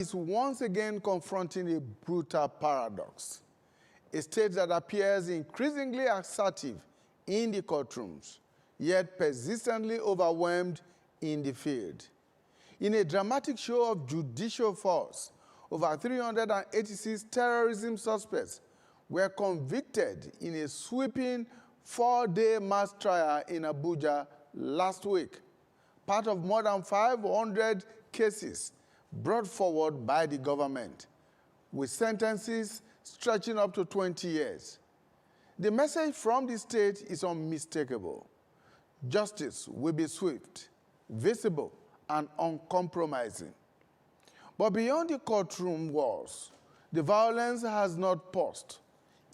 is once again confronting a brutal paradox. A state that appears increasingly assertive in the courtrooms, yet persistently overwhelmed in the field. In a dramatic show of judicial force, over 386 terrorism suspects were convicted in a sweeping 4-day mass trial in Abuja last week, part of more than 500 cases brought forward by the government, with sentences stretching up to 20 years. The message from the state is unmistakable. Justice will be swift, visible, and uncompromising. But beyond the courtroom walls, the violence has not paused,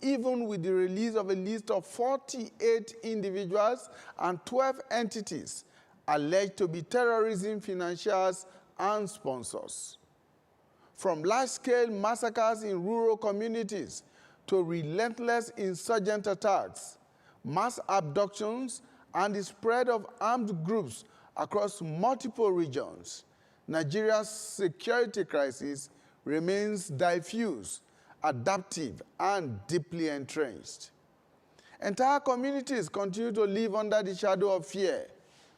even with the release of a list of 48 individuals and 12 entities alleged to be terrorism financiers and sponsors. From large-scale massacres in rural communities to relentless insurgent attacks, mass abductions, and the spread of armed groups across multiple regions, Nigeria's security crisis remains diffuse, adaptive, and deeply entrenched. Entire communities continue to live under the shadow of fear,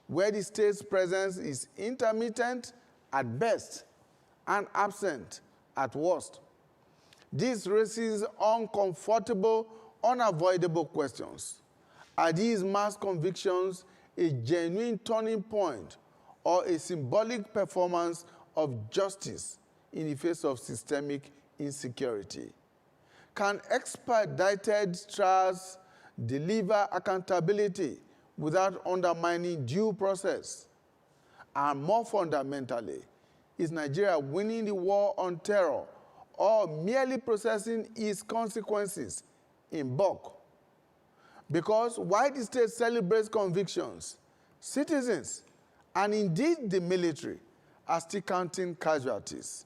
where the state's presence is intermittent at best and absent at worst. This raises uncomfortable, unavoidable questions. Are these mass convictions a genuine turning point or a symbolic performance of justice in the face of systemic insecurity? Can expedited trials deliver accountability without undermining due process? And more fundamentally, is Nigeria winning the war on terror or merely processing its consequences in bulk? Because while the state celebrates convictions, citizens, and indeed the military, are still counting casualties.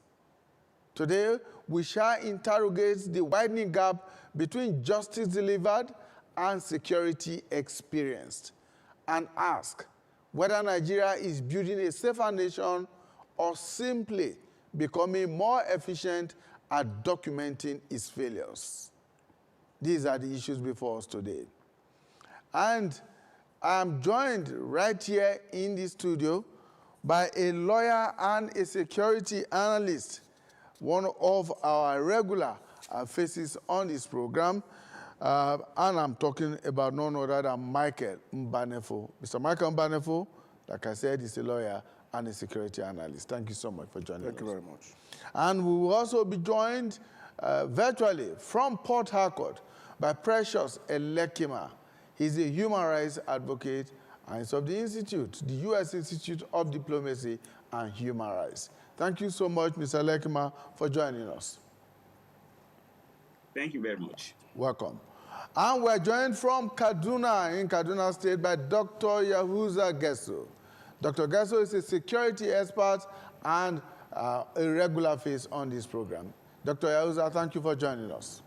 Today, we shall interrogate the widening gap between justice delivered and security experienced, and ask whether Nigeria is building a safer nation or simply becoming more efficient at documenting its failures. These are the issues before us today. And I'm joined right here in the studio by a lawyer and a security analyst, one of our regular faces on this program. And I'm talking about none other than Michael Mbanefo. Mr. Michael Mbanefo, like I said, is a lawyer and a security analyst. Thank you so much for joining us. Thank you very much. And we will also be joined virtually from Port Harcourt by Precious Elekima. He's a human rights advocate and is of the Institute, the U.S. Institute of Diplomacy and Human Rights. Thank you so much, Mr. Elekima, for joining us. Thank you very much. Welcome. And we're joined from Kaduna, in Kaduna State, by Dr. Yahuza Getso. Dr. Getso is a security expert and a regular face on this program. Dr. Yahuza, thank you for joining us.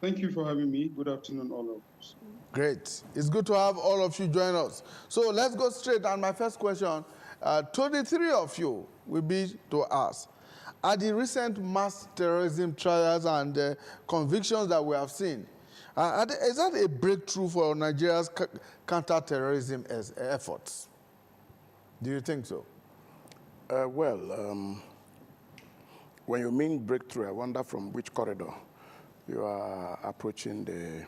Thank you for having me. Good afternoon, all of us. Great. It's good to have all of you join us. So let's go straight. And my first question to the three of you will be to ask, are the recent mass terrorism trials and convictions that we have seen, is that a breakthrough for Nigeria's counter-terrorism efforts? Do you think so? When you mean breakthrough, I wonder from which corridor you are approaching the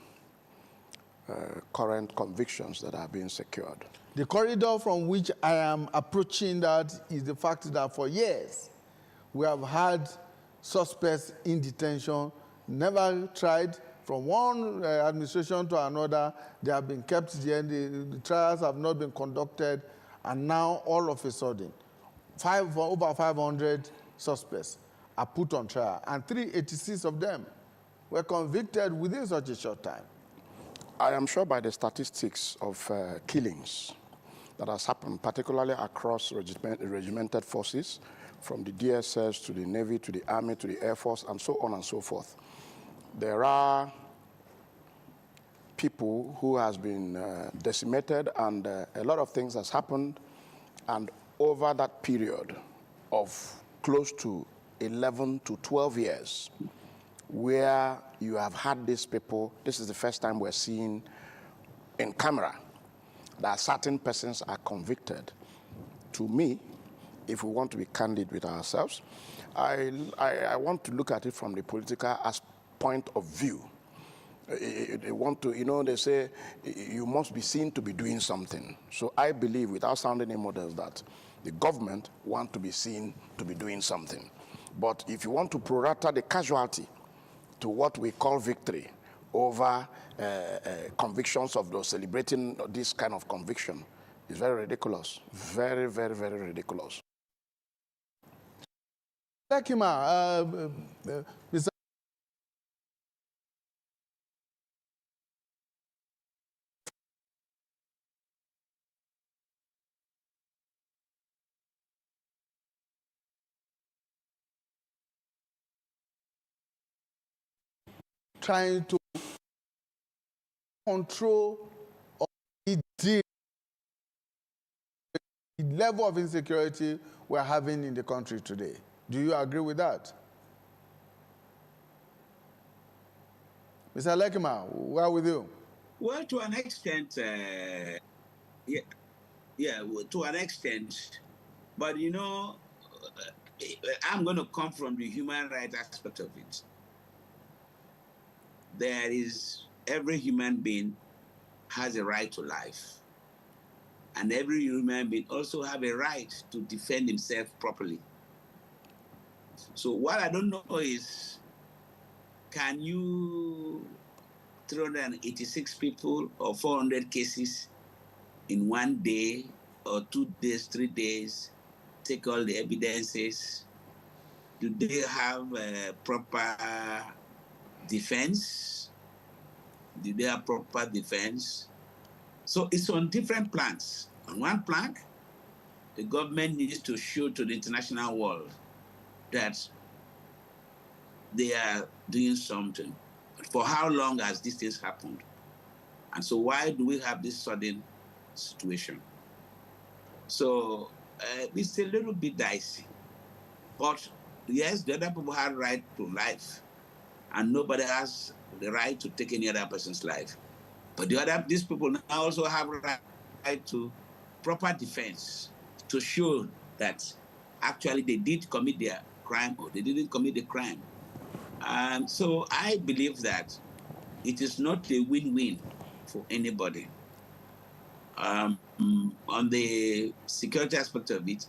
current convictions that are being secured. The corridor from which I am approaching that is the fact that for years we have had suspects in detention, never tried. From one administration to another, they have been kept there, the trials have not been conducted, and now all of a sudden, over 500 suspects are put on trial, and 386 of them were convicted within such a short time. I am sure by the statistics of killings that has happened, particularly across regimented forces, from the DSS to the Navy to the Army to the Air Force and so on and so forth. There are people who has been decimated, and a lot of things has happened, and over that period of close to 11 to 12 years where you have had these people. This is the first time we're seeing in camera that certain persons are convicted. To me, if we want to be candid with ourselves, I want to look at it from the political point of view. They want to, they say you must be seen to be doing something. So I believe, without sounding any models, that the government want to be seen to be doing something. But if you want to prorata the casualty to what we call victory over convictions of those celebrating this kind of conviction, it's very ridiculous. Very, very, very ridiculous. Lekima, Mr. trying to control or deal the level of insecurity we're having in the country today. Do you agree with that? Mr. Lekima, where with you? Well, to an extent, to an extent. But, I'm going to come from the human rights aspect of it. Every human being has a right to life. And every human being also have a right to defend himself properly. So what I don't know is, can you 386 people or 400 cases in 1 day or 2 days, 3 days, take all the evidences? Do they have a proper defense? Do they have proper defense? So it's on different plans. On one plank, the government needs to show to the international world that they are doing something. But for how long has these things happened? And so why do we have this sudden situation? So it's a little bit dicey. But yes, the other people have right to life, and nobody has the right to take any other person's life. But these people now also have right to proper defense, to show that actually they did commit their crime or they didn't commit the crime. So I believe that it is not a win-win for anybody. On the security aspect of it,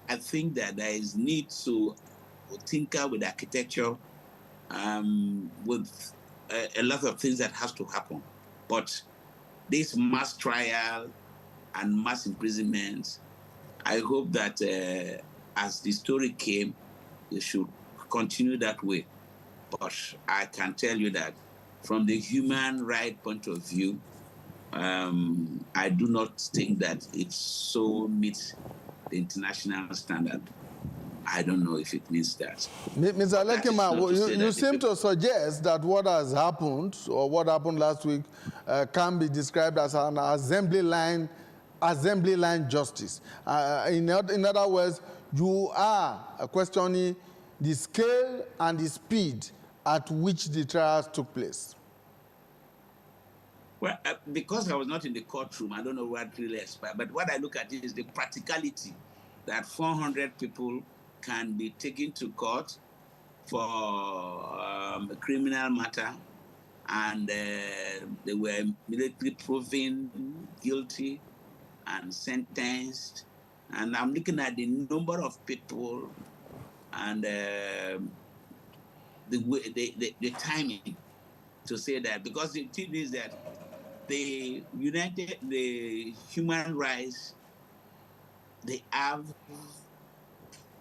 I think that there is need to tinker with architecture, with a lot of things that has to happen. But this mass trial and mass imprisonment, I hope that as the story came, it should continue that way. But I can tell you that from the human right point of view, I do not think that it so meets the international standard. I don't know if it means that. Mr. Lekima, you seem to suggest that what has happened, or what happened last week, can be described as an assembly line justice. In other words, you are questioning the scale and the speed at which the trials took place. Well, because I was not in the courtroom, I don't know what really expired. But what I look at is the practicality that 400 people can be taken to court for a criminal matter, and they were immediately proven guilty and sentenced. And I'm looking at the number of people and the timing to say that, because the thing is that the human rights, they have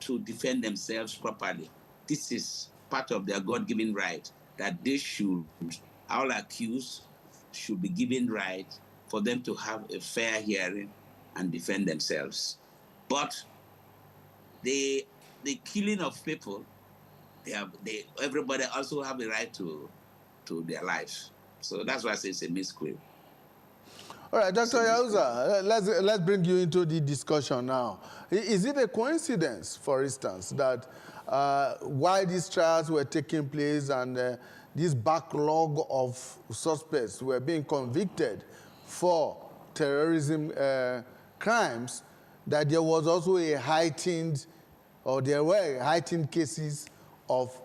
to defend themselves properly. This is part of their God-given right, that they should, all accused should be given right for them to have a fair hearing and defend themselves. But the killing of people, everybody also have a right to their lives. So that's why I say it's a misclaim. All right, Dr. Yauza, let's bring you into the discussion now. Is it a coincidence, for instance, that while these trials were taking place and this backlog of suspects were being convicted for terrorism crimes, that there was also a heightened, or there were heightened cases of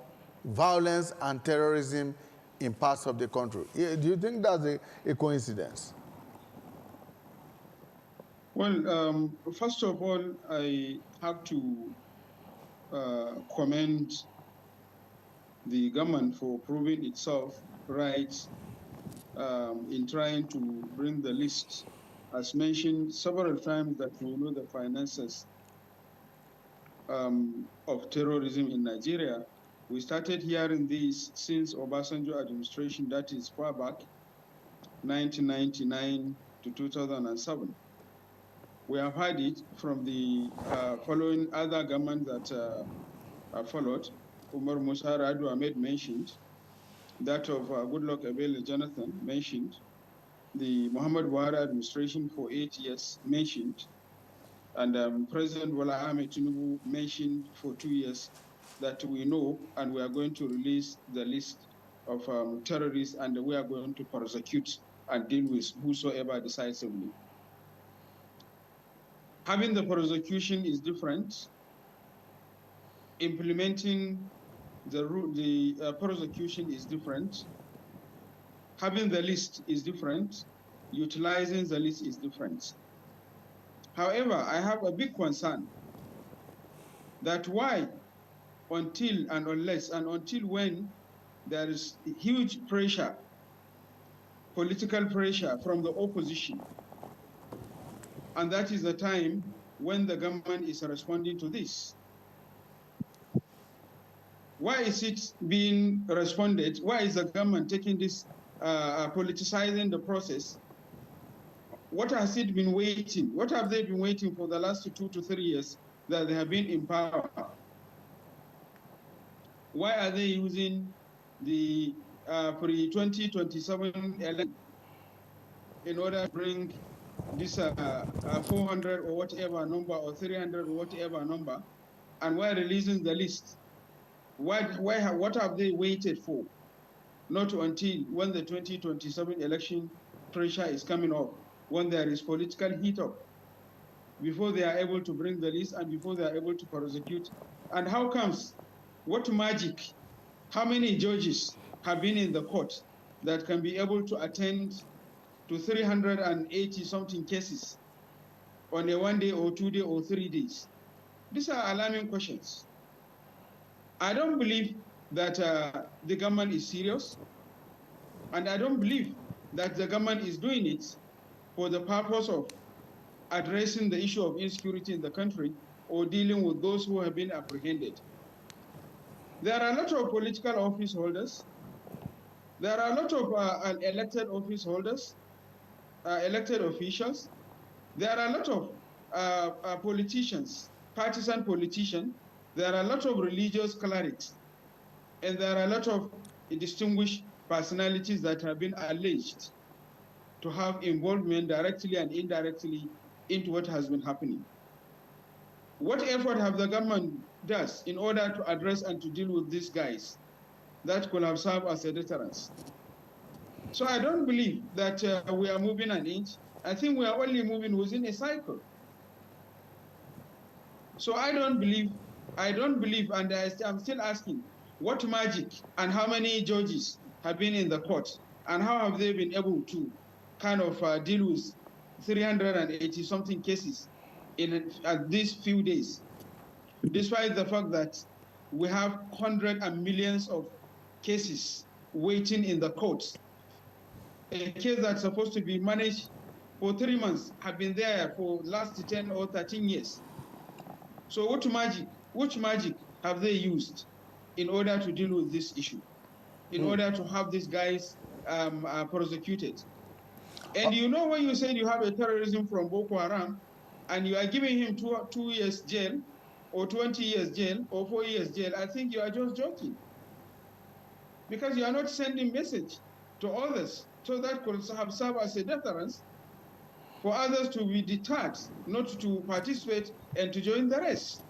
violence and terrorism in parts of the country? Do you think that's a coincidence? Well, first of all, I have to commend the government for proving itself right in trying to bring the list, as mentioned several times, that we know the finances of terrorism in Nigeria. We started hearing this since Obasanjo administration, that is far back, 1999 to 2007. We have heard it from the following other governments that have followed. Umar Musa Radu Ahmed mentioned, that of Goodluck Ebele Jonathan mentioned, the Muhammad Buhari administration for 8 years mentioned, and President Bola Ahmed Tinubu mentioned for 2 years, that we know, and we are going to release the list of terrorists, and we are going to prosecute and deal with whosoever decisively. Having the prosecution is different. Implementing the prosecution is different. Having the list is different. Utilizing the list is different. However, I have a big concern that why, until and unless and until when there is huge pressure, political pressure from the opposition, and that is the time when the government is responding to this. Why is it being responded? Why is the government taking this, politicizing the process? What has it been waiting? What have they been waiting for the last 2 to 3 years that they have been in power? Why are they using the pre-2027 election in order to bring this 400 or whatever number, or 300 or whatever number, and why releasing the list? What have they waited for? Not until when the 2027 election pressure is coming up, when there is political heat up, before they are able to bring the list and before they are able to prosecute. And how comes? What magic? How many judges have been in the court that can be able to attend to 380 something cases on a 1 day or 2 day or 3 days? These are alarming questions. I don't believe that the government is serious, and I don't believe that the government is doing it for the purpose of addressing the issue of insecurity in the country or dealing with those who have been apprehended. There are a lot of political office holders. There are a lot of elected office holders, elected officials. There are a lot of politicians, partisan politicians. There are a lot of religious clerics, and there are a lot of distinguished personalities that have been alleged to have involvement directly and indirectly into what has been happening. What effort have the government does in order to address and to deal with these guys that could have served as a deterrence? So I don't believe that we are moving an inch. I think we are only moving within a cycle. So I don't believe, and I'm still asking, what magic and how many judges have been in the court, and how have they been able to kind of deal with 380 something cases in these few days, despite the fact that we have hundreds and millions of cases waiting in the courts. A case that's supposed to be managed for 3 months have been there for last 10 or 13 years. So which magic have they used in order to deal with this issue, in order to have these guys prosecuted? And you know, when you said you have a terrorism from Boko Haram and you are giving him 2 years jail or 20 years jail or 4 years jail, I think you are just joking, because you are not sending message to others so that could have served as a deterrence. for others to be deterred not to participate and to join the rest.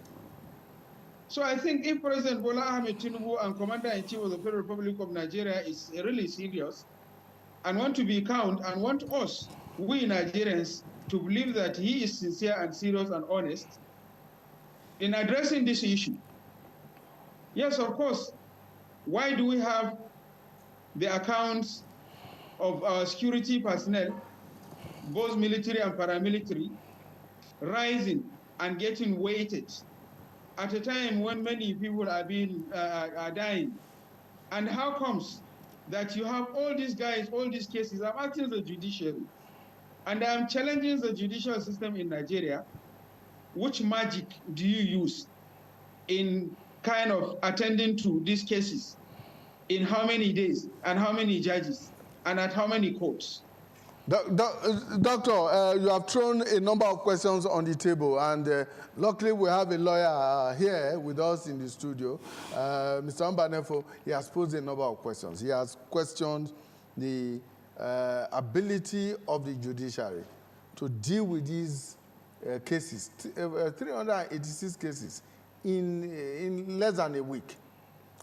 So I think if President Bola Ahmed Tinubu and Commander-in-Chief of the Federal Republic of Nigeria is really serious and want to be count and want us, we Nigerians, to believe that he is sincere and serious and honest in addressing this issue. Yes, of course. Why do we have the accounts of our security personnel, both military and paramilitary, rising and getting weighted at a time when many people are dying? And how comes that you have all these guys, all these cases? I'm asking the judiciary, and I'm challenging the judicial system in Nigeria. Which magic do you use in kind of attending to these cases? In how many days, and how many judges, and at how many courts? Doctor, you have thrown a number of questions on the table, and luckily we have a lawyer here with us in the studio. Mr. Mbanefo, he has posed a number of questions. He has questioned the ability of the judiciary to deal with these cases, 386 cases in less than a week,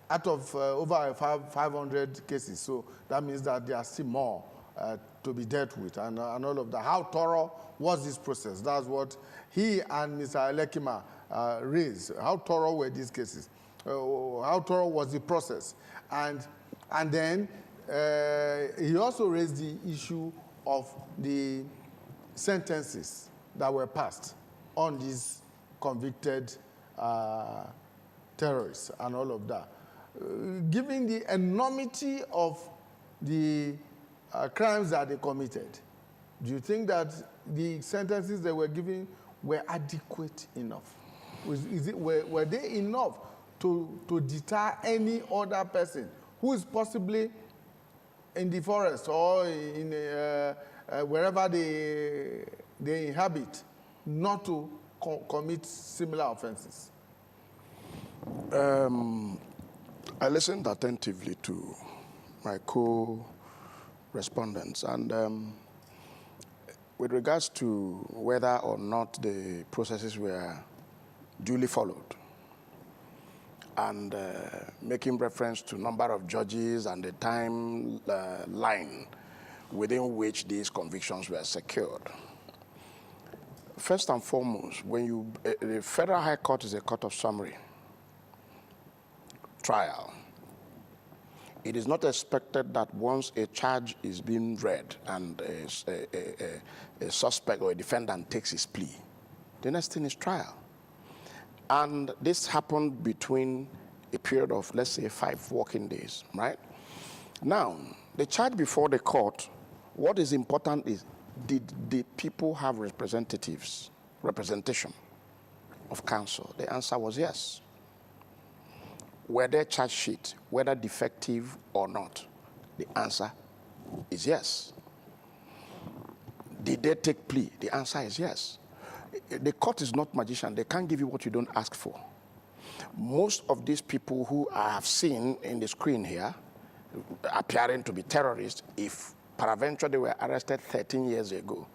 out of over 500 cases. So that means that there are still more to be dealt with, and all of that. How thorough was this process? That's what he and Mr. Elekima raised. How thorough were these cases? How thorough was the process? And then he also raised the issue of the sentences that were passed on these convicted terrorists and all of that. Given the enormity of the crimes that they committed, do you think that the sentences they were given were adequate enough? Were they enough to deter any other person who is possibly in the forest or in wherever they inhabit not to commit similar offenses? I listened attentively to my co-respondents, and with regards to whether or not the processes were duly followed, and making reference to number of judges and the time line within which these convictions were secured. First and foremost, when the Federal High Court is a court of summary trial. It is not expected that once a charge is being read and a suspect or a defendant takes his plea, the next thing is trial. And this happened between a period of, let's say, 5 working days, right? Now, the charge before the court, what is important is, did the people have representation of counsel? The answer was yes. Were their charge sheet, whether defective or not? The answer is yes. Did they take plea? The answer is yes. The court is not magician. They can't give you what you don't ask for. Most of these people who I have seen in the screen here, appearing to be terrorists, if peradventure they were arrested 13 years ago,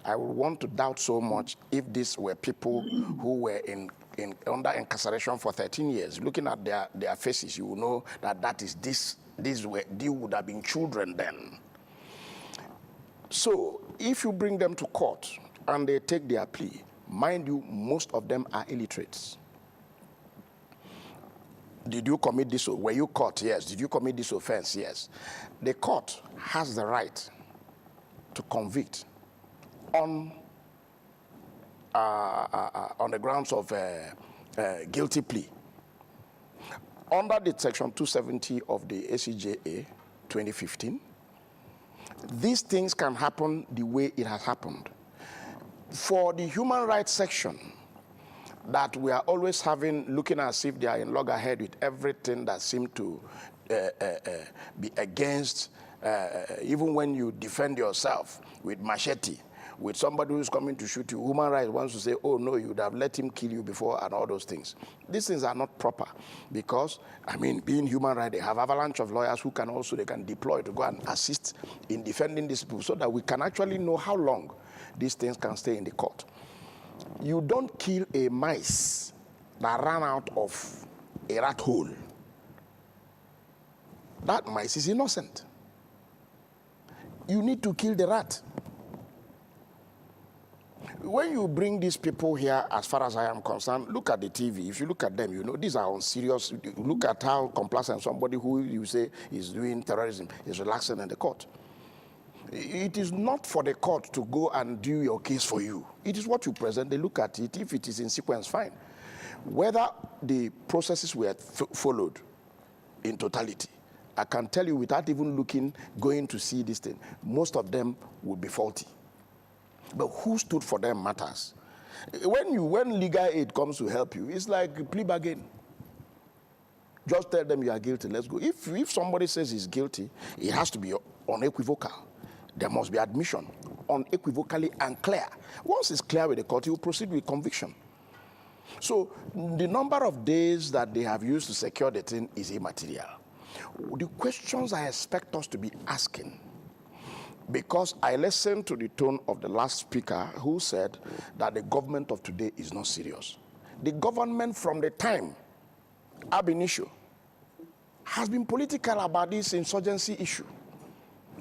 I would want to doubt so much if these were people who were under incarceration for 13 years. Looking at their faces, you will know that these would have been children then. So if you bring them to court and they take their plea, mind you, most of them are illiterates. Did you commit this? Were you caught? Yes. Did you commit this offense? Yes. The court has the right to convict on the grounds of guilty plea. Under the section 270 of the ACJA 2015, these things can happen the way it has happened. For the human rights section that we are always looking as if they are in loggerhead with everything that seems to be against, even when you defend yourself with machete, with somebody who's coming to shoot you. Human rights wants to say, oh no, you would have let him kill you before, and all those things. These things are not proper because, I mean, being human rights, they have avalanche of lawyers who can also, they can deploy to go and assist in defending these people so that we can actually know how long these things can stay in the court. You don't kill a mice that ran out of a rat hole. That mice is innocent. You need to kill the rat. When you bring these people here, as far as I am concerned, look at the TV. If you look at them, you know, these are on serious. Look at how complacent somebody who you say is doing terrorism is relaxing in the court. It is not for the court to go and do your case for you. It is what you present. They look at it. If it is in sequence, fine. Whether the processes were followed in totality, I can tell you without even going to see this thing, most of them would be faulty. But who stood for them matters. When legal aid comes to help you, it's like a plea bargain. Just tell them you are guilty, let's go. If somebody says he's guilty, it has to be unequivocal. There must be admission, unequivocally and clear. Once it's clear with the court, you proceed with conviction. So the number of days that they have used to secure the thing is immaterial. The questions I expect us to be asking, because I listened to the tone of the last speaker who said that the government of today is not serious. The government from the time ab initio has been political about this insurgency issue.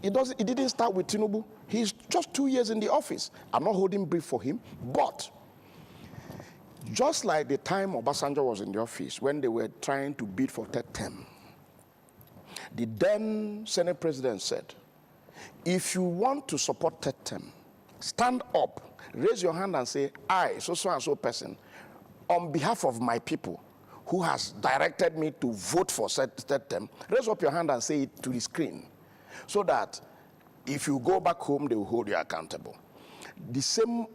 It didn't start with Tinubu. He's just 2 years in the office. I'm not holding brief for him, but just like the time Obasanjo was in the office when they were trying to bid for third term, the then Senate president said, if you want to support third term, stand up, raise your hand and say, I, so and so person, on behalf of my people who has directed me to vote for third term, raise up your hand and say it to the screen, so that if you go back home, they will hold you accountable. The same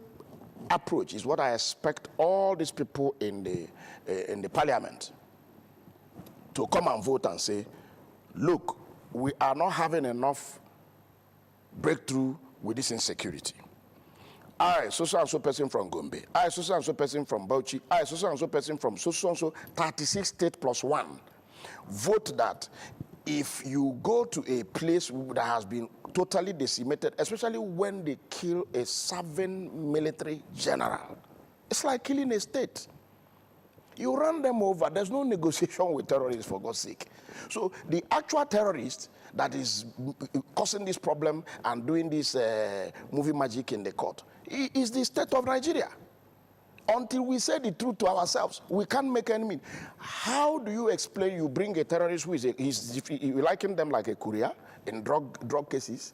approach is what I expect all these people in the parliament to come and vote and say, look, we are not having enough breakthrough with this insecurity. I, so and so person from Gombe, I, so and so person from Bauchi, I, so and so person from so and so 36 states plus 1. Vote that if you go to a place that has been totally decimated, especially when they kill a serving military general, it's like killing a state. You run them over. There's no negotiation with terrorists, for God's sake. So the actual terrorist that is causing this problem and doing this movie magic in the court is the state of Nigeria. Until we say the truth to ourselves, we can't make any mean. How do you explain you bring a terrorist who you liken them like a courier in drug cases?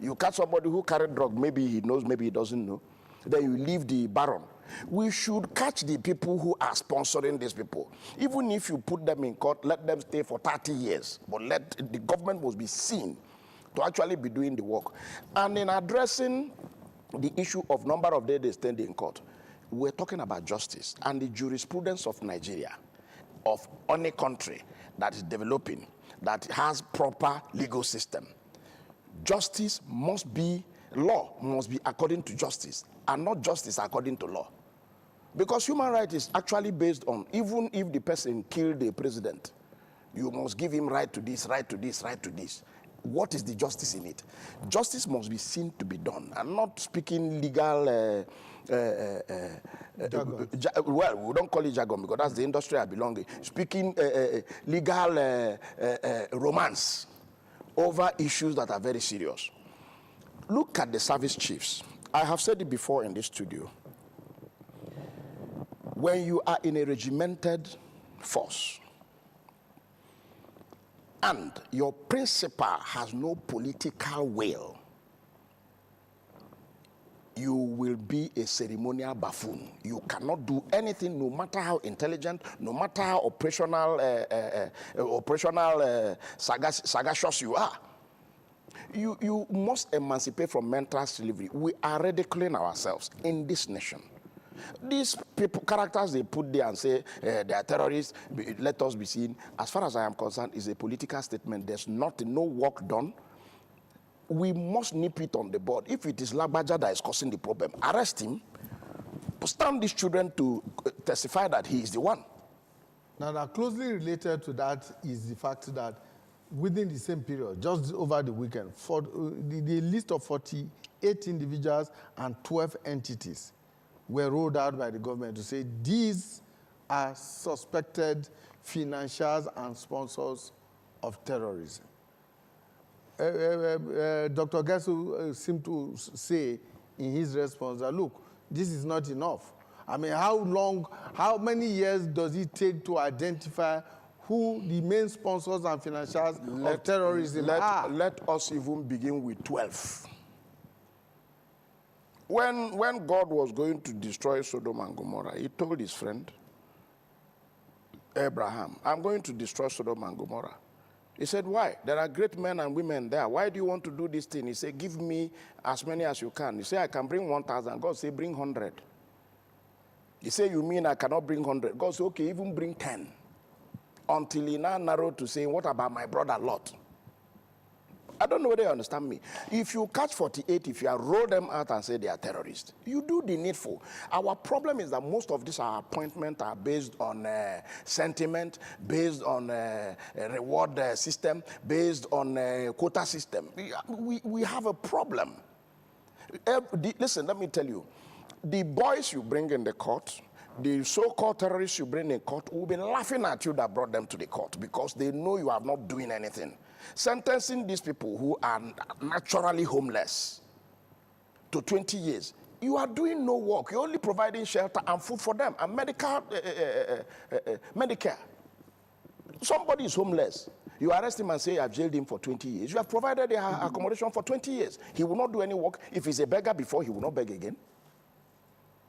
You catch somebody who carried drug, maybe he knows, maybe he doesn't know. Then you leave the baron. We should catch the people who are sponsoring these people. Even if you put them in court, let them stay for 30 years. But the government must be seen to actually be doing the work. And in addressing the issue of number of days they stand in court, we're talking about justice and the jurisprudence of Nigeria, of any country that is developing, that has proper legal system. Justice must be, law must be according to justice and not justice according to law. Because human rights is actually based on, even if the person killed the president, you must give him right to this, right to this, right to this. What is the justice in it? Justice must be seen to be done. I'm not speaking legal, well, we don't call it jargon because that's the industry I belong in. Speaking legal romance over issues that are very serious. Look at the service chiefs. I have said it before in this studio. When you are in a regimented force and your principal has no political will, you will be a ceremonial buffoon. You cannot do anything, no matter how intelligent, no matter how operational sagacious you are. You must emancipate from mental slavery. We are ridiculing ourselves in this nation. These people, characters they put there and say they are terrorists, let us be seen. As far as I am concerned, is a political statement. There's no work done. we must nip it on the bud. If it is Lagbaja that is causing the problem, arrest him, stand these children to testify that he is the one. Now, closely related to that is the fact that within the same period, just over the weekend, for the list of 48 individuals and 12 entities were rolled out by the government to say these are suspected financiers and sponsors of terrorism. Dr. Getso seemed to say in his response that, look, this is not enough. I mean, how many years does it take to identify who the main sponsors and financiers of terrorism are? Let us even begin with 12. When God was going to destroy Sodom and Gomorrah, he told his friend, Abraham, I'm going to destroy Sodom and Gomorrah. He said, why? There are great men and women there. Why do you want to do this thing? He said, give me as many as you can. He said, I can bring 1,000. God said, bring 100. He said, you mean I cannot bring 100? God said, okay, even bring 10. Until he now narrowed to say, what about my brother Lot? I don't know whether you understand me. If you catch 48, if you roll them out and say they are terrorists, you do the needful. Our problem is that most of these appointments are based on sentiment, based on a reward system, based on a quota system. We have a problem. Listen, let me tell you. The boys you bring in the court, the so-called terrorists you bring in court will be laughing at you that brought them to the court because they know you are not doing anything. Sentencing these people who are naturally homeless to 20 years, you are doing no work. You're only providing shelter and food for them and Medicare. Somebody is homeless. You arrest him and say, I've jailed him for 20 years. You have provided accommodation for 20 years. He will not do any work. If he's a beggar before, he will not beg again.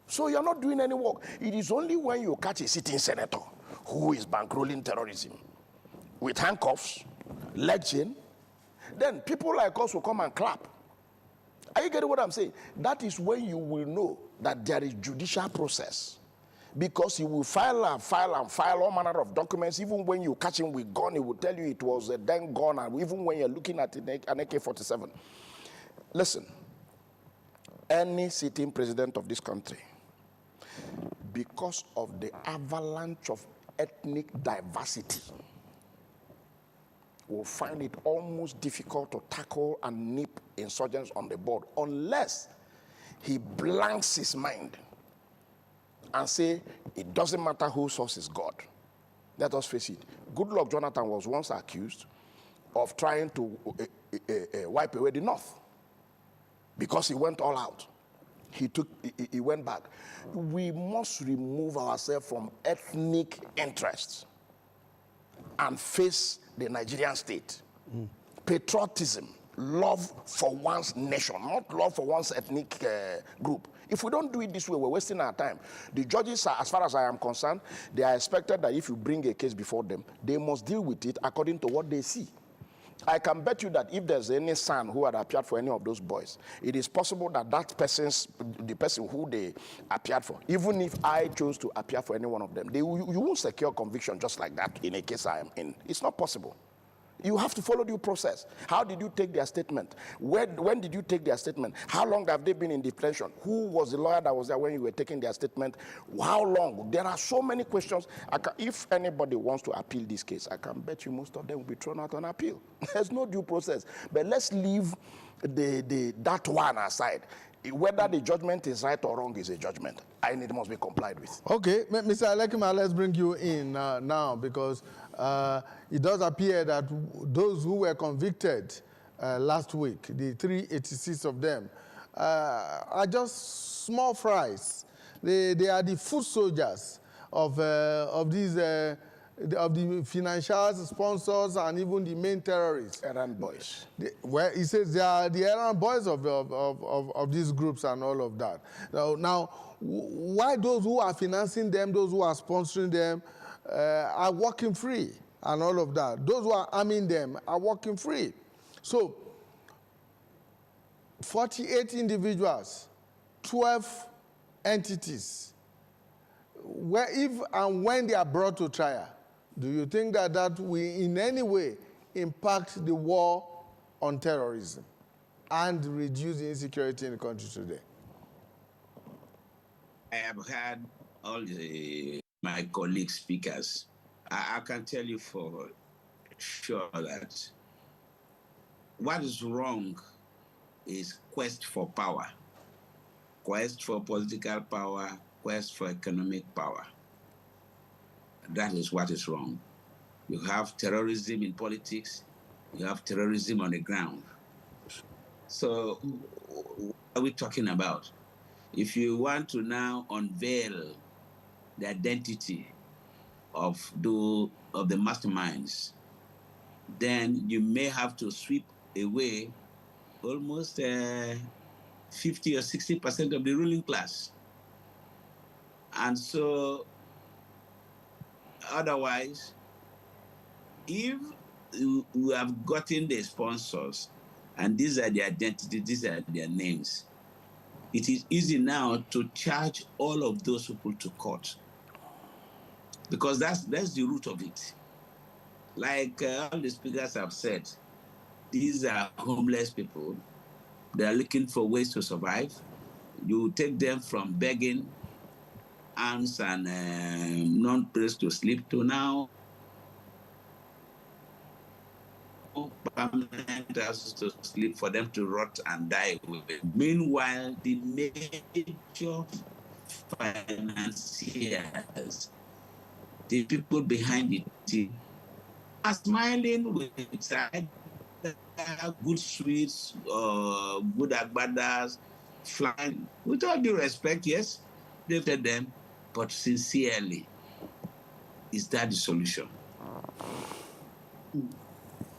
So you're not doing any work. It is only when you catch a sitting senator who is bankrolling terrorism with handcuffs, leg chain, then people like us will come and clap. Are you getting what I'm saying? That is when you will know that there is judicial process. Because he will file all manner of documents. Even when you catch him with gun, he will tell you it was a then gun. And even when you're looking at an AK-47. Listen, any sitting president of this country, because of the avalanche of ethnic diversity, will find it almost difficult to tackle and nip insurgents on the board unless he blanks his mind and say, it doesn't matter whose source is God. Let us face it. Goodluck Jonathan was once accused of trying to wipe away the North because he went all out. He went back. We must remove ourselves from ethnic interests and face the Nigerian state. Patriotism, love for one's nation, not love for one's ethnic group. If we don't do it this way, we're wasting our time. The judges, as far as I am concerned, they are expected that if you bring a case before them, they must deal with it according to what they see. I can bet you that if there's any son who had appeared for any of those boys, it is possible that the person who they appeared for, even if I chose to appear for any one of them, you won't secure conviction just like that in a case I am in. It's not possible. You have to follow due process. How did you take their statement? When did you take their statement? How long have they been in detention? Who was the lawyer that was there when you were taking their statement? How long? There are so many questions. If anybody wants to appeal this case, I can bet you most of them will be thrown out on appeal. There's no due process. But let's leave that one aside. Whether the judgment is right or wrong is a judgment, and it must be complied with. Okay, Mr. Alekima, let's bring you in now because it does appear that those who were convicted last week, the 386 of them, are just small fries. They are the foot soldiers of the financiers, sponsors, and even the main terrorists. Errand boys. Well, he says they are the errand boys of these groups and all of that. Now, why those who are financing them, those who are sponsoring them, are walking free and all of that? Those who are arming them are walking free. So, 48 individuals, 12 entities. Where if and when they are brought to trial, do you think that will in any way impact the war on terrorism? and reduce the insecurity in the country today? I have had all my colleague speakers. I can tell you for sure that what is wrong is quest for power, quest for political power, quest for economic power. That is what is wrong. You have terrorism in politics, you have terrorism on the ground. So what are we talking about? If you want to now unveil the identity of the masterminds, then you may have to sweep away almost 50 or 60% of the ruling class. And so otherwise, if you have gotten the sponsors and these are their identity, these are their names, it is easy now to charge all of those people to court, because that's the root of it. Like all the speakers have said, these are homeless people. They are looking for ways to survive. You take them from begging alms and non-place to sleep to now permanent houses to sleep for them to rot and die with it. Meanwhile, the major financiers, the people behind the team, are smiling with good sweets, good agbadas, flying. With all due respect, yes, they tell them, but sincerely, is that the solution?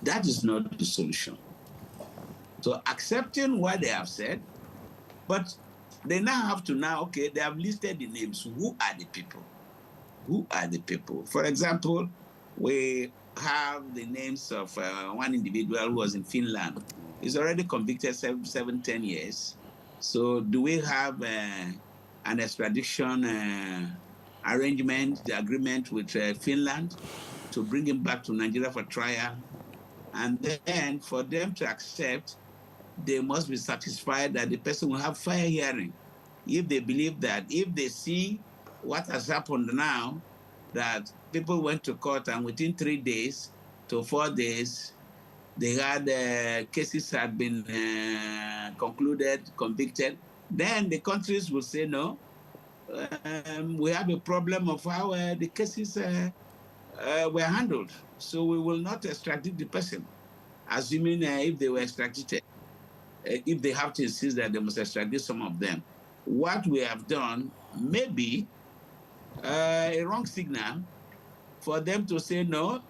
That is not the solution. So accepting what they have said, but they now have to okay, they have listed the names. Who are the people? Who are the people? For example, we have the names of one individual who was in Finland. He's already convicted 10 years. So do we have an extradition arrangement, the agreement with Finland to bring him back to Nigeria for trial? And then for them to accept, they must be satisfied that the person will have fair hearing. If they believe that, if they see what has happened now, that people went to court and within 3 days to 4 days, they had cases had been concluded, convicted, then the countries will say, no, we have a problem of how the cases were handled. So we will not extradite the person, assuming if they were extradited, if they have to insist that they must extradite some of them. What we have done may be a wrong signal for them to say, no,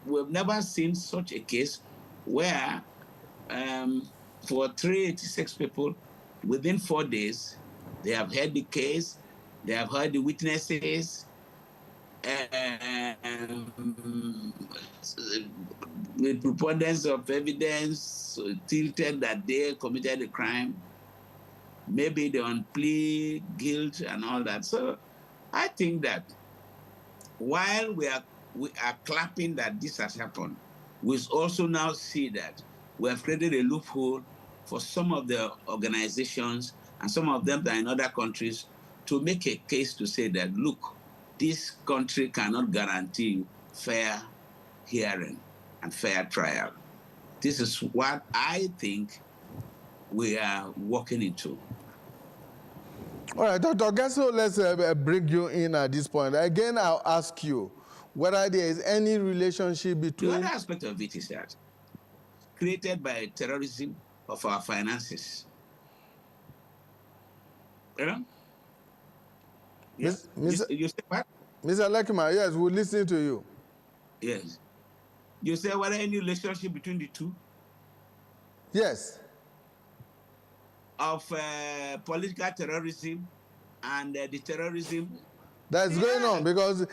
we've never seen such a case where for 386 people, within 4 days, they have heard the case, they have heard the witnesses, with preponderance of evidence tilted that they committed a crime, maybe they on plea, guilt, and all that. So I think that while we are clapping that this has happened, we also now see that we have created a loophole for some of the organizations and some of them that are in other countries to make a case to say that, look, this country cannot guarantee fair hearing and fair trial. This is what I think we are walking into. All right, Dr. Getso, let's bring you in at this point. Again, I'll ask you whether there is any relationship between... The other aspect of it is that created by terrorism of our finances. Yes. You say what? Mr. Lekima, yes, we're listening to you. Yes. You say whether any relationship between the two? Yes. Of political terrorism and the terrorism that's going on, because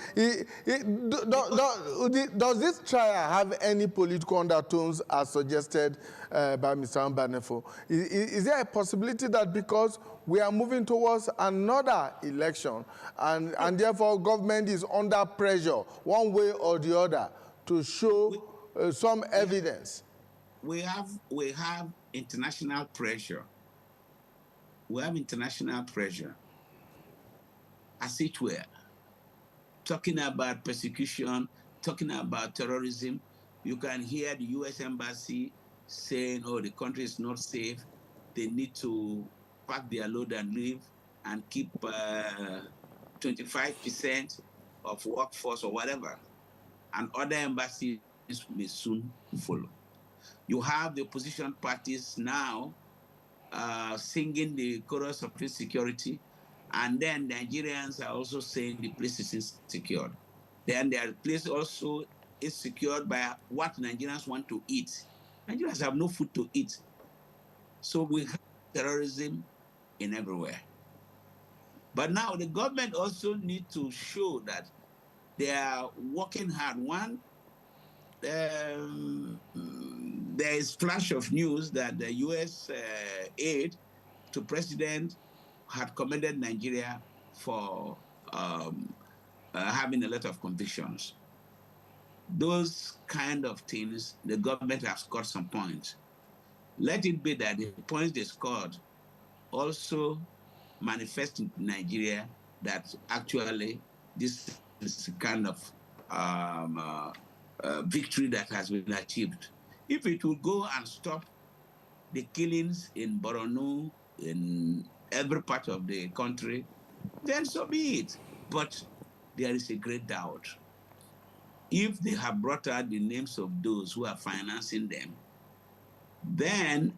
does this trial have any political undertones as suggested by Mr. Mbanefo? Is there a possibility that because we are moving towards another election and therefore government is under pressure one way or the other to show some evidence? We have international pressure. We have international pressure, as it were, talking about persecution, talking about terrorism. You can hear the U.S. Embassy saying, oh, the country is not safe. They need to pack their load and leave and keep 25% of workforce or whatever. And other embassies may soon follow. You have the opposition parties now singing the chorus of peace security, and then Nigerians are also saying the place is insecure. Then their place also is secured by what Nigerians want to eat. Nigerians have no food to eat. So we have terrorism in everywhere. But now the government also needs to show that they are working hard. One, there is flash of news that the U.S. aid to president had commended Nigeria for having a lot of convictions. Those kind of things, the government has scored some points. Let it be that the points they scored also manifest in Nigeria that actually this is a kind of victory that has been achieved. If it will go and stop the killings in Borno, in every part of the country, then so be it. But there is a great doubt. If they have brought out the names of those who are financing them, then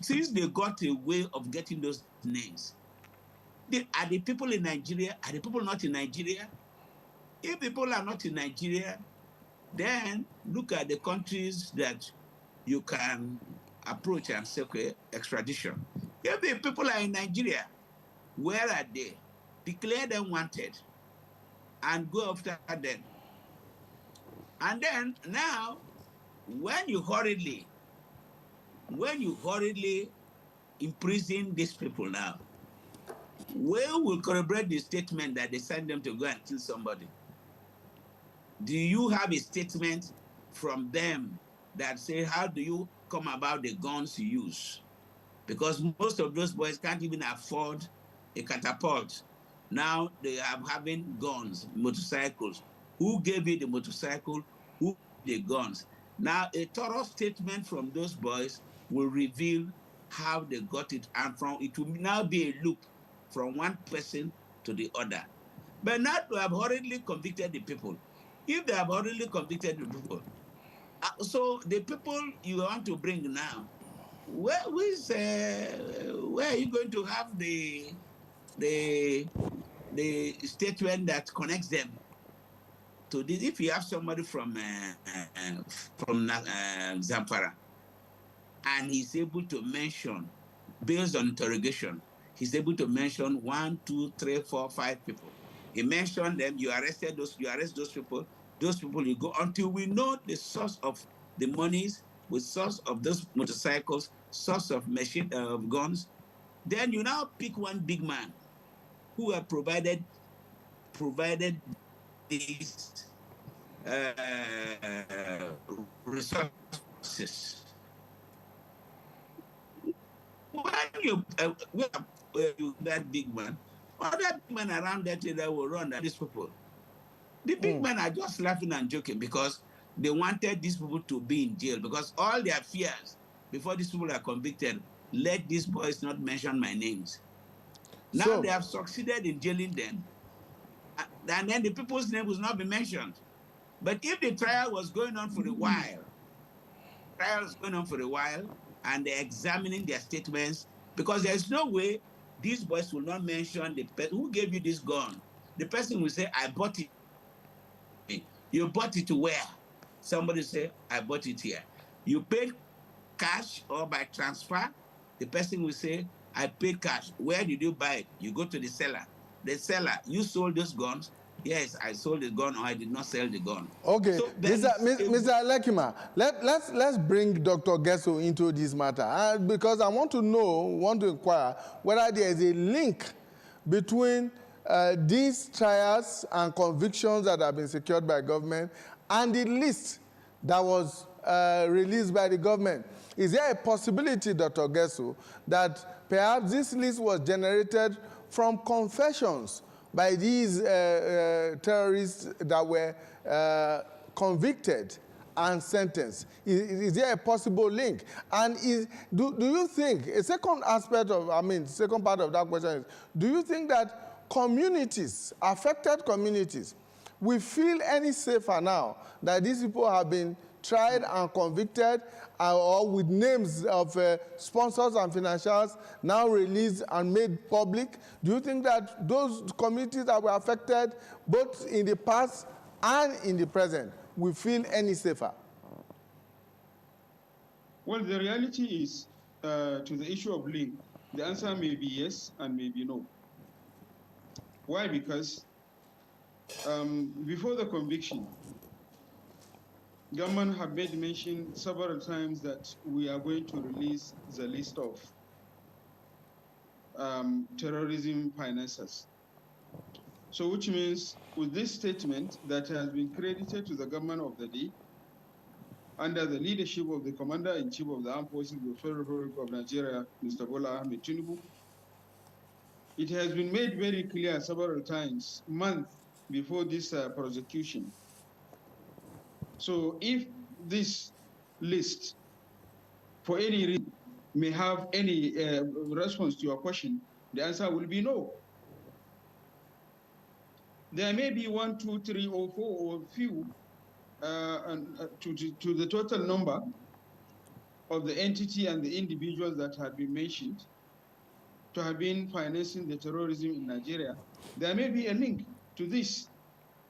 since they got a way of getting those names, are the people in Nigeria, are the people not in Nigeria? If people are not in Nigeria, then look at the countries that you can approach and say, okay, extradition. If the people are in Nigeria, where are they? Declare them wanted and go after them. And then now, when you hurriedly imprison these people now, where will corroborate the statement that they send them to go and kill somebody? Do you have a statement from them that say, how do you come about the guns you use? Because most of those boys can't even afford a catapult. Now they are having guns, motorcycles. Who gave you the motorcycle? Who gave the guns? Now a thorough statement from those boys will reveal how they got it, and from it will now be a loop from one person to the other. But not to have hurriedly convicted the people. If they have already convicted the people, so the people you want to bring now, where are you going to have the statement that connects them to this? If you have somebody from Zamfara, and he's able to mention, based on interrogation, he's able to mention 1, 2, 3, 4, 5 people. He mentioned them, you arrest those people, you go until we know the source of the monies, the source of those motorcycles, source of machine guns. Then you now pick one big man who have provided these resources. When you that big man, other big men around that area will run at these people. The big men are just laughing and joking because they wanted these people to be in jail, because all their fears before these people are convicted, let these boys not mention my names. Now they have succeeded in jailing them, and then the people's name will not be mentioned. But if the trial was going on for a while, and they're examining their statements, because there's no way these boys will not mention the person who gave you this gun. The person will say, I bought it. You bought it to where? Somebody say, I bought it here. You paid cash or by transfer? The person will say, I paid cash. Where did you buy it? You go to the seller. The seller, you sold those guns? Yes, I sold the gun, or I did not sell the gun. Okay, so Mr. Lekima, let's bring Dr. Getso into this matter, because I want to inquire whether there is a link between these trials and convictions that have been secured by government and the list that was released by the government. Is there a possibility, Dr. Getso, that perhaps this list was generated from confessions by these terrorists that were convicted and sentenced? Is there a possible link? And do you think, a second aspect of, second part of that question is, do you think that communities, affected communities, will feel any safer now that these people have been tried and convicted, or with names of sponsors and financiers now released and made public? Do you think that those communities that were affected, both in the past and in the present, will feel any safer? Well, the reality is, to the issue of link, the answer may be yes and may be no. Why? Because before the conviction, government have made mention several times that we are going to release the list of terrorism financiers. So which means with this statement that has been credited to the government of the day, under the leadership of the Commander-in-Chief of the Armed Forces of the Federal Republic of Nigeria, Mr. Bola Ahmed Tinubu, it has been made very clear several times, months before this prosecution. So if this list, for any reason, may have any response to your question, the answer will be no. There may be 1, 2, 3, or 4, or few to the total number of the entity and the individuals that have been mentioned to have been financing the terrorism in Nigeria. There may be a link to this,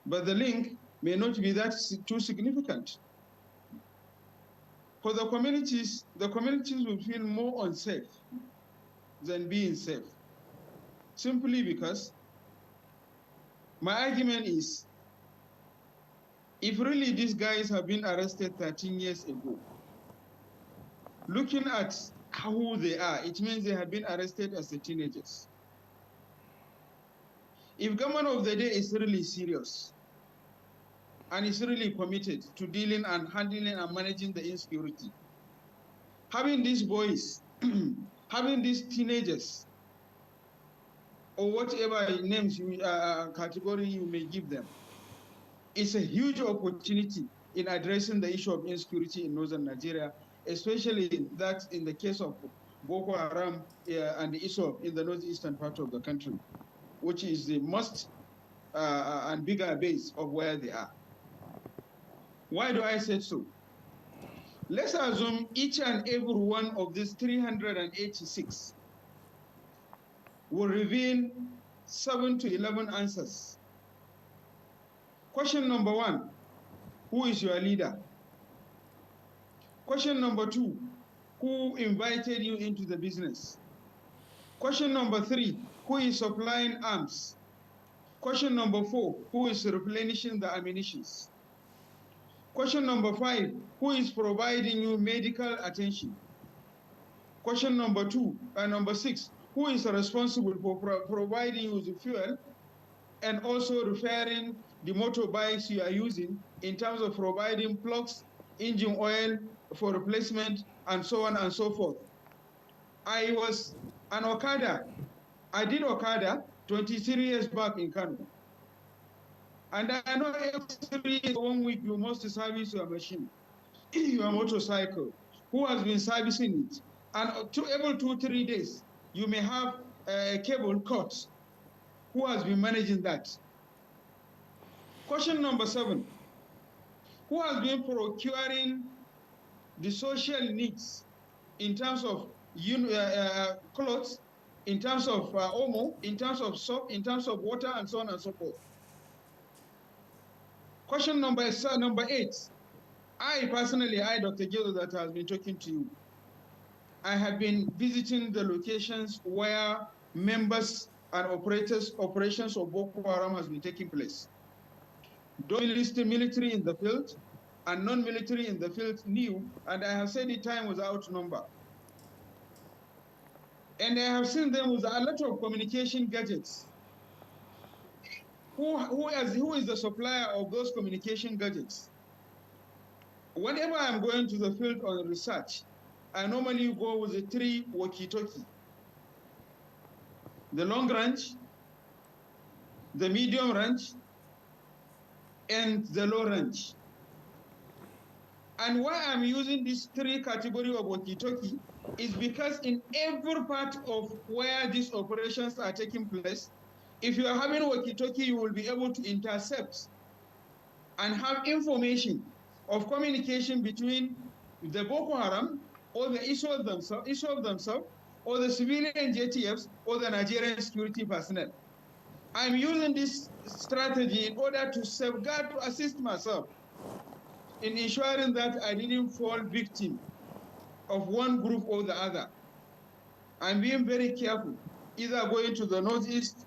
but the link may not be that too significant. For the communities will feel more unsafe than being safe, simply because my argument is, if really these guys have been arrested 13 years ago, looking at who they are, it means they have been arrested as teenagers. If government of the day is really serious and is really committed to dealing and handling and managing the insecurity, having these boys, having these teenagers, or whatever names category you may give them, it's a huge opportunity in addressing the issue of insecurity in northern Nigeria, especially in the case of Boko Haram and the ISWAP in the northeastern part of the country, which is the most and bigger base of where they are. Why do I say so? Let's assume each and every one of these 386 will reveal 7 to 11 answers. Question number 1, who is your leader? Question number 2, who invited you into the business? Question number 3, who is supplying arms? Question number 4, who is replenishing the ammunitions? Question number 5, who is providing you medical attention? Question number 6, who is responsible for providing you the fuel and also repairing the motorbikes you are using in terms of providing plugs, engine oil for replacement, and so on and so forth? I was an Okada. I did Okada 23 years back in Kano. And I know every 1 week you must service your machine, your motorcycle. Who has been servicing it? And every 2-3 days, you may have a cable cut. Who has been managing that? Question number 7, who has been procuring the social needs in terms of clothes, in terms of omo, in terms of soap, in terms of water, and so on and so forth? Question number 8, I personally, Dr. Gildo, that has been talking to you, I have been visiting the locations where members and operations of Boko Haram has been taking place. Those military in the field and non-military in the field knew, and I have said the time was outnumbered. And I have seen them with a lot of communication gadgets. Who is the supplier of those communication gadgets? whenever I'm going to the field on research, I normally go with the 3 walkie-talkie. The long range, the medium range, and the low range. And why I'm using these 3 categories of walkie-talkie is because in every part of where these operations are taking place, if you are having walkie-talkie, you will be able to intercept and have information of communication between the Boko Haram or the ISWAP themselves, or the civilian JTFs or the Nigerian security personnel. I'm using this strategy in order to safeguard, to assist myself in ensuring that I didn't fall victim of one group or the other. I'm being very careful, either going to the northeast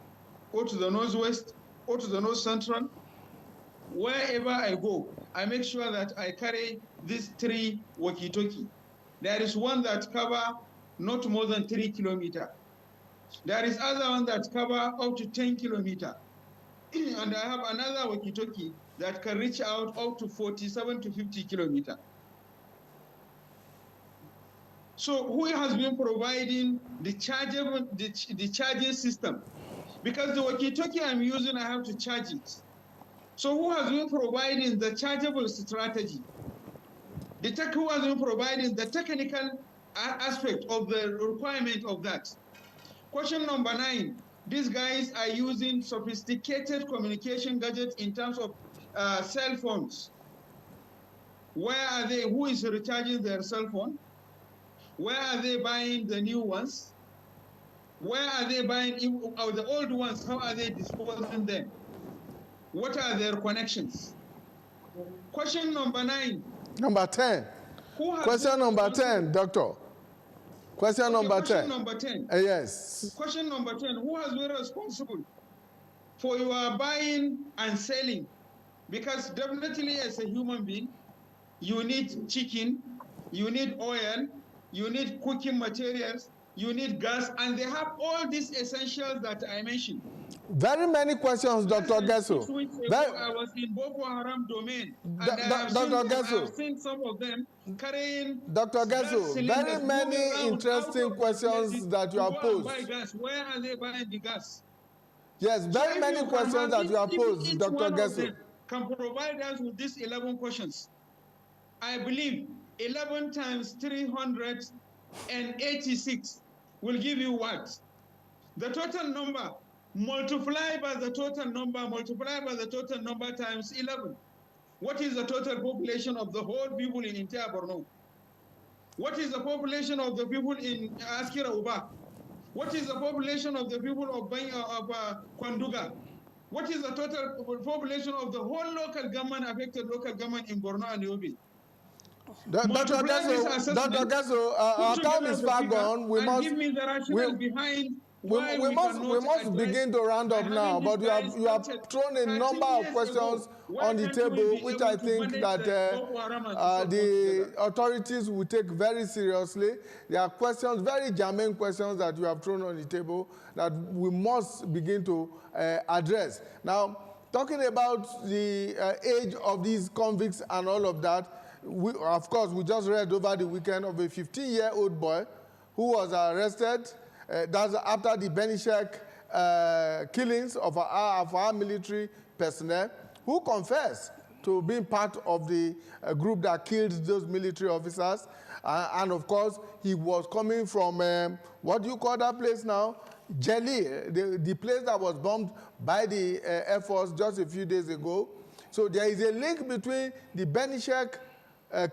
or to the northwest or to the north central. Wherever I go, I make sure that I carry these 3 walkie-talkie. There is one that cover not more than 3 kilometers. There is other one that cover up to 10 kilometers. And I have another walkie-talkie that can reach out up to 47 to 50 kilometers. So who has been providing the charging system? Because the walkie-talkie I'm using, I have to charge it. So who has been providing the chargeable strategy? Who has been providing the technical aspect of the requirement of that? Question number 9, these guys are using sophisticated communication gadgets in terms of cell phones. Where are they? Who is recharging their cell phone? Where are they buying the new ones? Where are they buying the old ones? How are they disposing them? What are their connections? Question number 9. Number 10. Question number 10, Doctor. Question number 10. Question number 10. Yes. Question number 10. Who has been responsible for your buying and selling? Because definitely as a human being, you need chicken, you need oil, you need cooking materials, you need gas, and they have all these essentials that I mentioned. Very many questions, Dr. Getso. 6 weeks ago, I was in Boko Haram domain, and I have seen some of them carrying. Dr. Getso, very many interesting questions that you have posed. Buy gas. Where are they buying the gas? Yes, very many questions that you have posed, Dr. Getso. Can provide us with these 11 questions. I believe 11 times 386 will give you what? The total number. Multiply by the total number times 11. What is the total population of the whole people in entire Borno? What is the population of the people in Askira Uba? What is the population of the people of Kwanduga? What is the total population of the whole local government, affected local government in Borno and Yobe? Dr. Getso, our time is far gone. We must give me the rationale behind. We must begin to round up now, but you have thrown a number of questions on the table, which I think that the authorities will take very seriously. There are questions, very germane questions that you have thrown on the table that we must begin to address. Now, talking about the age of these convicts and all of that, of course, we just read over the weekend of a 15-year-old boy who was arrested. That's after the Benishek killings of our military personnel, who confessed to being part of the group that killed those military officers. And of course, he was coming from, what do you call that place now? Jelly, the place that was bombed by the Air Force just a few days ago. So there is a link between the Benishek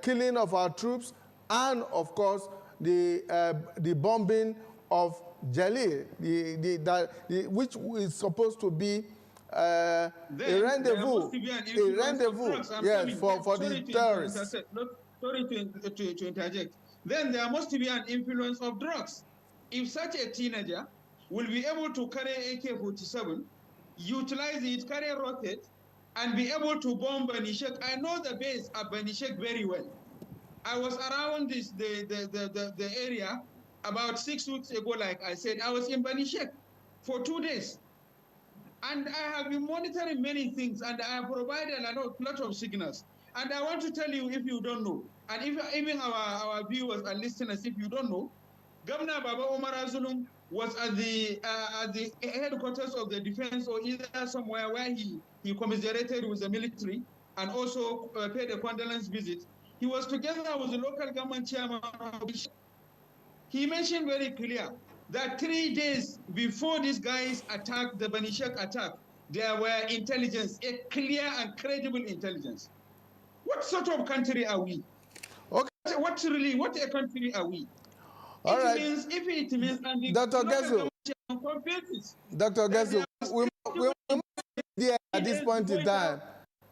killing of our troops and, of course, the bombing of Jelly, which is supposed to be a rendezvous, yes, for the terrorists. Sorry to interject. Then there must be an influence of drugs. If such a teenager will be able to carry AK-47, utilize it, carry a rocket, and be able to bomb Benishek. I know the base at Benishek very well. I was around the area about 6 weeks ago, like I said. I was in Benishek for 2 days. And I have been monitoring many things, and I have provided a lot of signals. And I want to tell you, if you don't know, and if even our viewers and listeners, if you don't know, Governor Baba Omar Zulum was at the headquarters of the defense, or either somewhere where he commiserated with the military and also paid a condolence visit. He was together with the local government chairman. He mentioned very clear that 3 days before these guys attacked the Bani Sheikh attack, there were intelligence, a clear and credible intelligence. What sort of country are we? Okay. What a country are we? All right. If it means, and Dr. Getso, Dr. Getso, we must leave it at this point in time.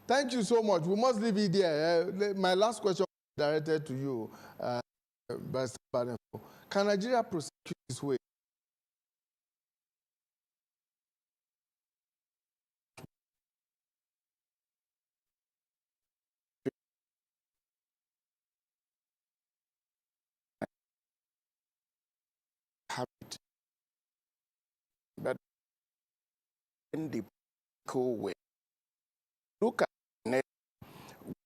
Thank you so much. We must leave it there. My last question directed to you, Mr. Mbanefo. Can Nigeria prosecute this way? Habit, but in the cool way. Look at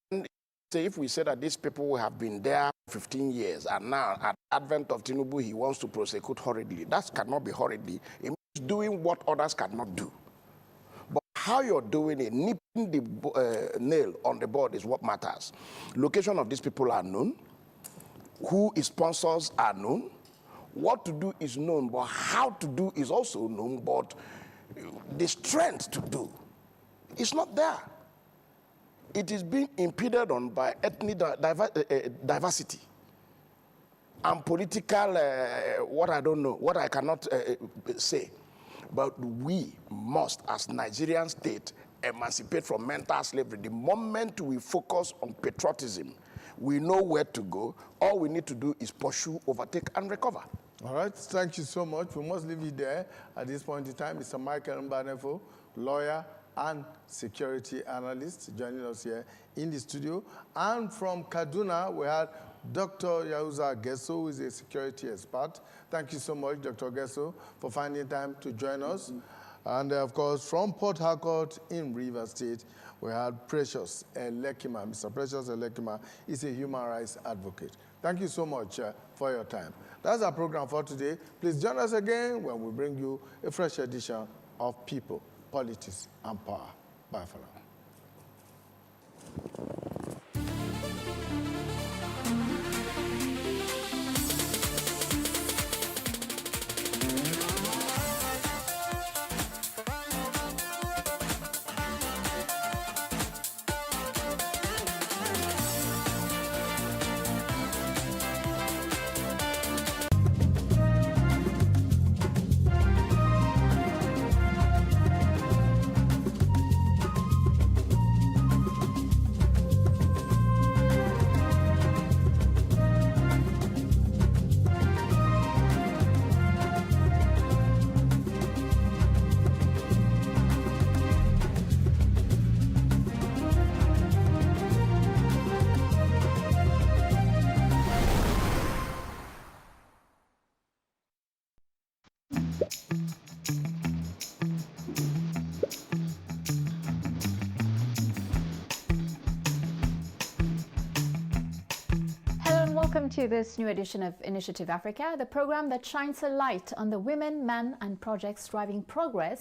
when, say, if we say that these people have been there 15 years and now at the advent of Tinubu he wants to prosecute hurriedly, that cannot be hurriedly. It means doing what others cannot do. But how you're doing it, nipping the nail on the board is what matters. Location of these people are known. Who is sponsors are known. What to do is known, but how to do is also known, but the strength to do is not there. It is being impeded on by ethnic diversity and political, what I don't know, what I cannot say. But we must, as Nigerian state, emancipate from mental slavery. The moment we focus on patriotism, we know where to go. All we need to do is pursue, overtake, and recover. All right, thank you so much. We must leave it there at this point in time. Mr. Michael Mbanefo, lawyer and security analyst, joining us here in the studio. And from Kaduna, we had Dr. Yahuza Getso, who is a security expert. Thank you so much, Dr. Getso, for finding time to join us. And of course, from Port Harcourt in Rivers State, we had Precious Elekima. Mr. Precious Elekima is a human rights advocate. Thank you so much for your time. That's our program for today. Please join us again when we bring you a fresh edition of People, Politics, and Power. Bye for now. Welcome to this new edition of Initiative Africa, the program that shines a light on the women, men, and projects driving progress